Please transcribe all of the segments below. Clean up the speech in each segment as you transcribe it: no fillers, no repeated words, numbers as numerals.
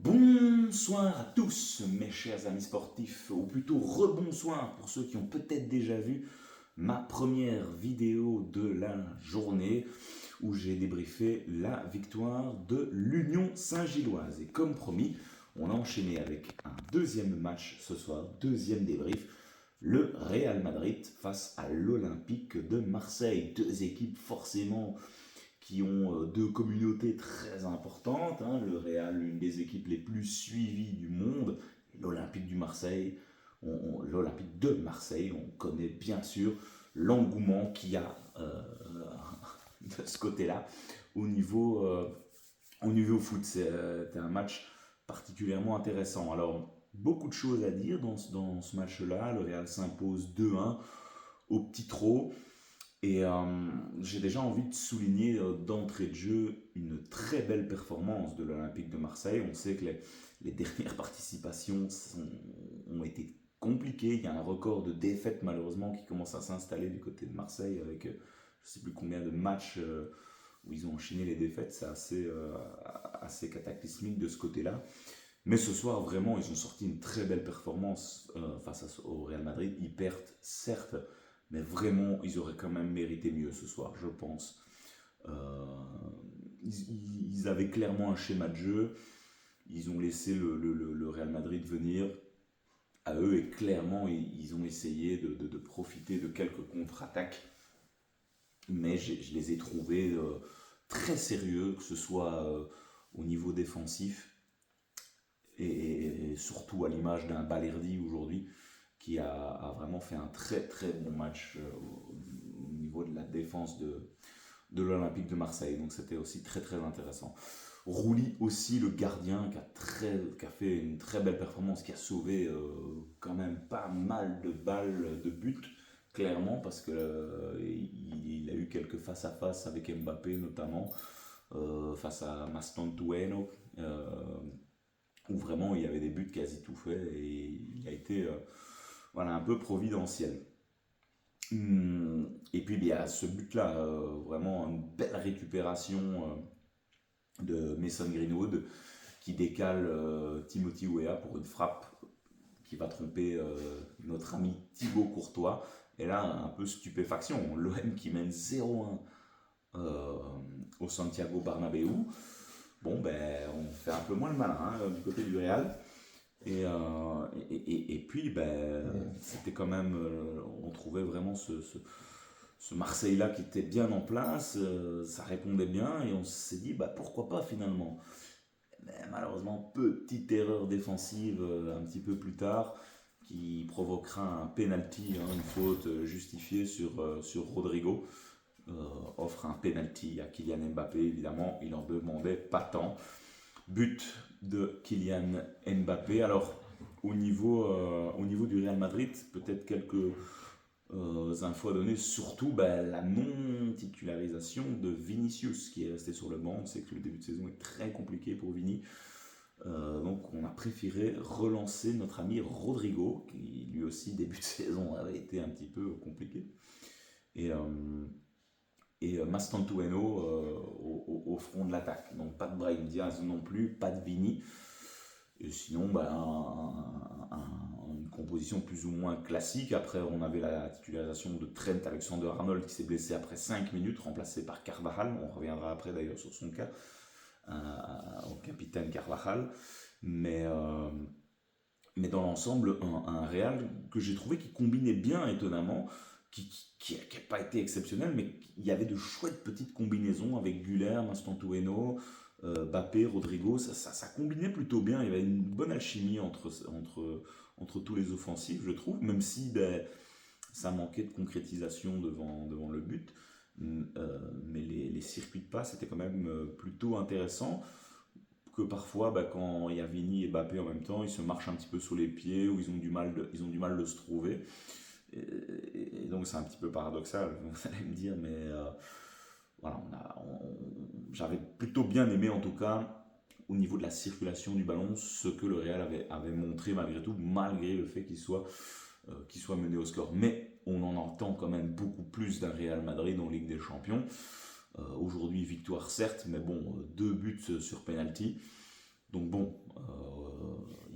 Bonsoir à tous mes chers amis sportifs, ou plutôt rebonsoir pour ceux qui ont peut-être déjà vu ma première vidéo de la journée où j'ai débriefé la victoire de l'Union Saint-Gilloise. Et comme promis, on a enchaîné avec un deuxième match ce soir, deuxième débrief, le Real Madrid face à l'Olympique de Marseille. Deux équipes forcément qui ont deux communautés très importantes. Le Real, l'une des équipes les plus suivies du monde, l'Olympique de Marseille. On connaît bien sûr l'engouement qu'il y a de ce côté-là au niveau foot. C'était un match particulièrement intéressant. Alors, beaucoup de choses à dire dans ce match-là. Le Real s'impose 2-1 au petit trot. Et j'ai déjà envie de souligner d'entrée de jeu une très belle performance de l'Olympique de Marseille. On sait que les dernières participations ont été compliquées. Il y a un record de défaites malheureusement qui commence à s'installer du côté de Marseille avec je ne sais plus combien de matchs où ils ont enchaîné les défaites. C'est assez cataclysmique de ce côté-là. Mais ce soir, vraiment, ils ont sorti une très belle performance face au Real Madrid. Ils perdent, certes, mais vraiment, ils auraient quand même mérité mieux ce soir, je pense. Ils avaient clairement un schéma de jeu. Ils ont laissé le Real Madrid venir à eux et clairement, ils ont essayé de profiter de quelques contre-attaques. Mais je les ai trouvés très sérieux, que ce soit au niveau défensif et surtout à l'image d'un Balerdi aujourd'hui qui a vraiment fait un très très bon match au niveau de la défense de l'Olympique de Marseille. Donc c'était aussi très très intéressant. Rouli aussi, le gardien, qui a fait une très belle performance, qui a sauvé quand même pas mal de balles de but, clairement, parce que il a eu quelques face-à-face avec Mbappé notamment, face à Mastantuono, où vraiment il y avait des buts quasi tout faits et il a été un peu providentiel. Et puis il y a ce but-là, vraiment une belle récupération de Mason Greenwood qui décale Timothy Weah pour une frappe qui va tromper notre ami Thibaut Courtois. Et là, un peu stupéfaction, l'OM qui mène 0-1 au Santiago Bernabéu. Bon, ben, on fait un peu moins le malin du côté du Real. Et puis, c'était quand même, on trouvait vraiment ce Marseille-là qui était bien en place, ça répondait bien, et on s'est dit, pourquoi pas finalement. Mais malheureusement, petite erreur défensive un petit peu plus tard, qui provoquera un penalty, une faute justifiée sur Rodrigo. Offre un penalty à Kylian Mbappé, évidemment, il en demandait pas tant. But de Kylian Mbappé. Alors, au niveau du Real Madrid, peut-être quelques infos à donner, surtout la non-titularisation de Vinicius qui est resté sur le banc. On sait que le début de saison est très compliqué pour Vini. Donc on a préféré relancer notre ami Rodrigo, qui lui aussi début de saison avait été un petit peu compliqué. Et Mastantuono au front de l'attaque. Donc pas de Brahim Diaz non plus, pas de Vini. Et sinon, une composition plus ou moins classique. Après, on avait la titularisation de Trent Alexander-Arnold qui s'est blessé après 5 minutes, remplacé par Carvajal. On reviendra après d'ailleurs sur son cas, au capitaine Carvajal. Mais dans l'ensemble, un Real que j'ai trouvé qui combinait bien étonnamment, qui n'a pas été exceptionnel, mais il y avait de chouettes petites combinaisons avec Güler, Mastantuono, Mbappé, Rodrigo, ça combinait plutôt bien. Il y avait une bonne alchimie entre tous les offensifs, je trouve, même si ça manquait de concrétisation devant le but. Mais les circuits de passe étaient quand même plutôt intéressants. Que parfois, quand il y a Vini et Mbappé en même temps, ils se marchent un petit peu sous les pieds ou ils ont du mal de se trouver. Et donc c'est un petit peu paradoxal, vous allez me dire, mais voilà, j'avais plutôt bien aimé en tout cas au niveau de la circulation du ballon ce que le Real avait montré malgré tout, malgré le fait qu'il soit mené au score. Mais on en entend quand même beaucoup plus d'un Real Madrid en Ligue des Champions. Aujourd'hui victoire certes, mais bon, 2 buts sur penalty. Donc bon,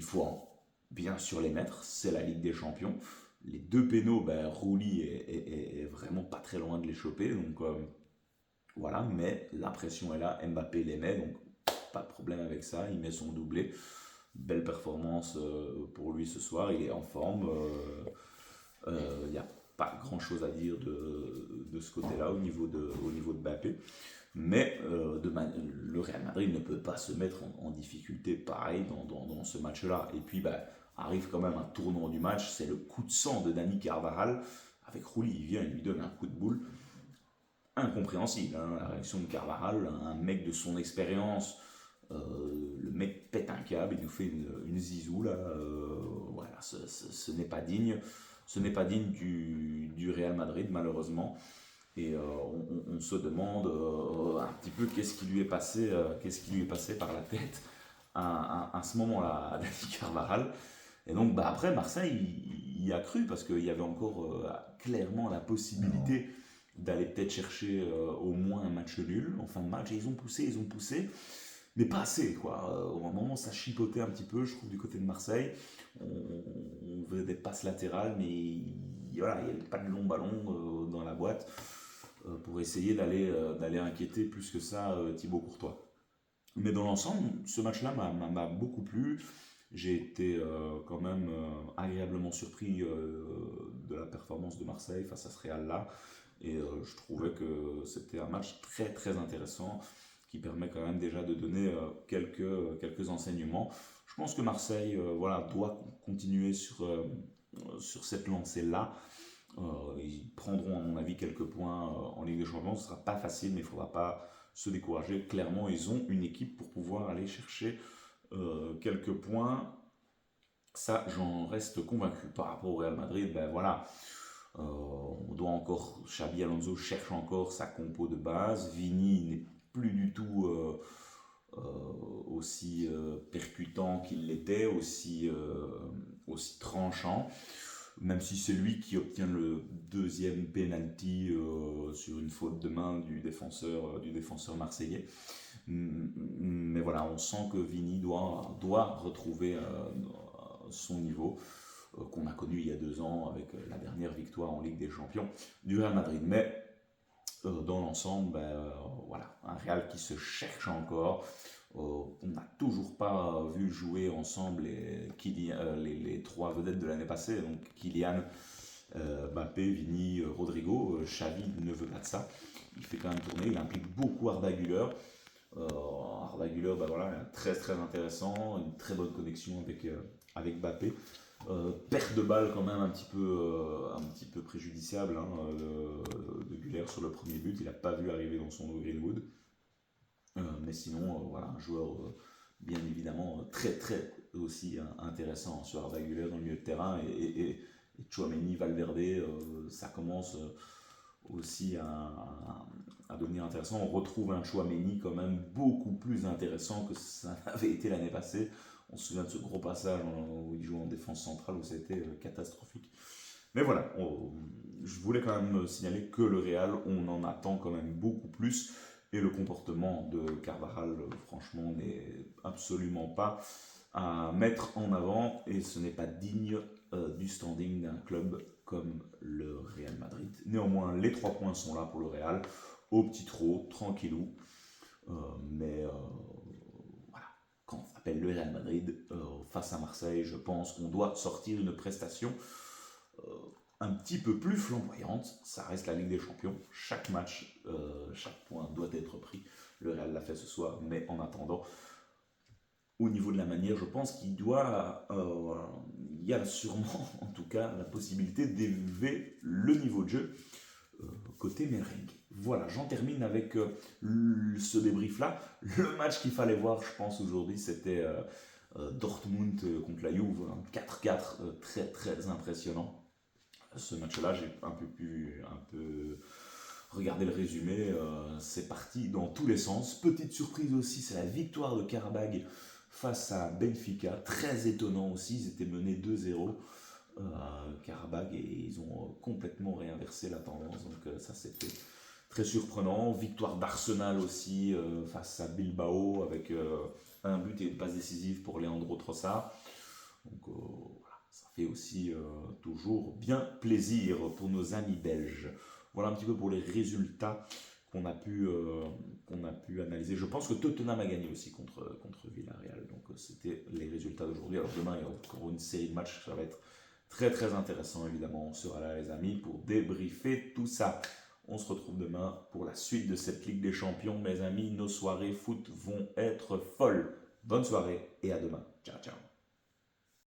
il faut bien sûr les mettre, c'est la Ligue des Champions. Les deux pénaux, ben, Rouli est vraiment pas très loin de les choper, donc voilà, mais la pression est là, Mbappé les met, donc pas de problème avec ça, il met son doublé. Belle performance pour lui ce soir, il est en forme. Il n'y a pas grand chose à dire de ce côté-là au niveau de Mbappé. Mais le Real Madrid ne peut pas se mettre en difficulté pareil dans ce match-là. Et puis bah, arrive quand même un tournant du match, c'est le coup de sang de Dani Carvajal. Avec Rouli, il vient, il lui donne un coup de boule. Incompréhensible, hein, la réaction de Carvajal, un mec de son expérience. Le mec pète un câble, il nous fait une zizou là. Voilà, ce n'est pas digne. Ce n'est pas digne du Real Madrid malheureusement. Et on se demande un petit peu qu'est-ce qui lui est passé par la tête à ce moment-là, à Dani Carvajal. Et donc bah, après Marseille il y a cru parce qu'il y avait encore clairement la possibilité d'aller peut-être chercher au moins un match nul en fin de match. Et ils ont poussé. Mais pas assez, quoi. Au moment, ça chipotait un petit peu, je trouve, du côté de Marseille. On faisait des passes latérales, mais voilà, il n'y avait pas de long ballon dans la boîte pour essayer d'aller inquiéter plus que ça Thibaut Courtois. Mais dans l'ensemble, ce match-là m'a beaucoup plu. J'ai été quand même agréablement surpris de la performance de Marseille face à ce Real-là. Et je trouvais que c'était un match très très intéressant qui permet quand même déjà de donner quelques enseignements. Je pense que Marseille voilà, doit continuer sur cette lancée-là. Ils prendront à mon avis quelques points en Ligue des Champions. Ce ne sera pas facile, mais il ne faudra pas se décourager. Clairement, ils ont une équipe pour pouvoir aller chercher quelques points. Ça, j'en reste convaincu. Par rapport au Real Madrid, ben voilà, on doit encore, Xabi Alonso cherche encore sa compo de base. Vini n'est plus du tout aussi percutant qu'il l'était, aussi tranchant. Même si c'est lui qui obtient le deuxième penalty sur une faute de main du défenseur marseillais. Mais voilà, on sent que Vini doit retrouver son niveau qu'on a connu il y a 2 ans avec la dernière victoire en Ligue des Champions du Real Madrid. Mais dans l'ensemble, voilà, un Real qui se cherche encore. On n'a toujours pas vu jouer ensemble les 3 vedettes de l'année passée, donc Kylian, Mbappé, Vini, Rodrigo. Xavi ne veut pas de ça. Il fait quand même tourner, il implique beaucoup Arda Güler. Arda Güler, voilà, très très intéressant, une très bonne connexion avec Mbappé. Perte de balle quand même un petit peu préjudiciable de Güler sur le premier but. Il n'a pas vu arriver dans son Greenwood. Mais sinon, voilà, un joueur bien évidemment très très aussi intéressant sur Arda Güler dans le milieu de terrain et Tchouaméni, Valverde, ça commence aussi à devenir intéressant. On retrouve un Tchouaméni quand même beaucoup plus intéressant que ça avait été l'année passée. On se souvient de ce gros passage où il joue en défense centrale où c'était catastrophique. Mais voilà, je voulais quand même signaler que le Real, on en attend quand même beaucoup plus. Et le comportement de Carvajal, franchement, n'est absolument pas à mettre en avant. Et ce n'est pas digne du standing d'un club comme le Real Madrid. Néanmoins, les 3 points sont là pour le Real, au petit trot, tranquillou. Mais voilà, quand on appelle le Real Madrid face à Marseille, je pense qu'on doit sortir une prestation un petit peu plus flamboyante. Ça reste la Ligue des Champions. Chaque match, chaque point doit être pris. Le Real l'a fait ce soir, mais en attendant, au niveau de la manière, je pense qu'il il y a sûrement, en tout cas, la possibilité d'élever le niveau de jeu côté merengue. Voilà, j'en termine avec ce débrief-là. Le match qu'il fallait voir, je pense, aujourd'hui, c'était Dortmund contre la Juve. 4-4, très très impressionnant. Ce match-là, j'ai un peu regardé le résumé. C'est parti dans tous les sens. Petite surprise aussi, c'est la victoire de Karabag face à Benfica. Très étonnant aussi, ils étaient menés 2-0. Karabag, et ils ont complètement réinversé la tendance. Donc ça, c'était très surprenant. Victoire d'Arsenal aussi face à Bilbao avec un but et une passe décisive pour Leandro Trossard. Donc voilà, ça fait aussi toujours bien plaisir pour nos amis belges. Voilà un petit peu pour les résultats qu'on a pu analyser. Je pense que Tottenham a gagné aussi contre Villarreal. Donc c'était les résultats d'aujourd'hui. Alors demain, il y a encore une série de matchs. Ça va être très très intéressant évidemment. On sera là les amis pour débriefer tout ça. On se retrouve demain pour la suite de cette Ligue des Champions. Mes amis, nos soirées foot vont être folles. Bonne soirée et à demain. Ciao ciao.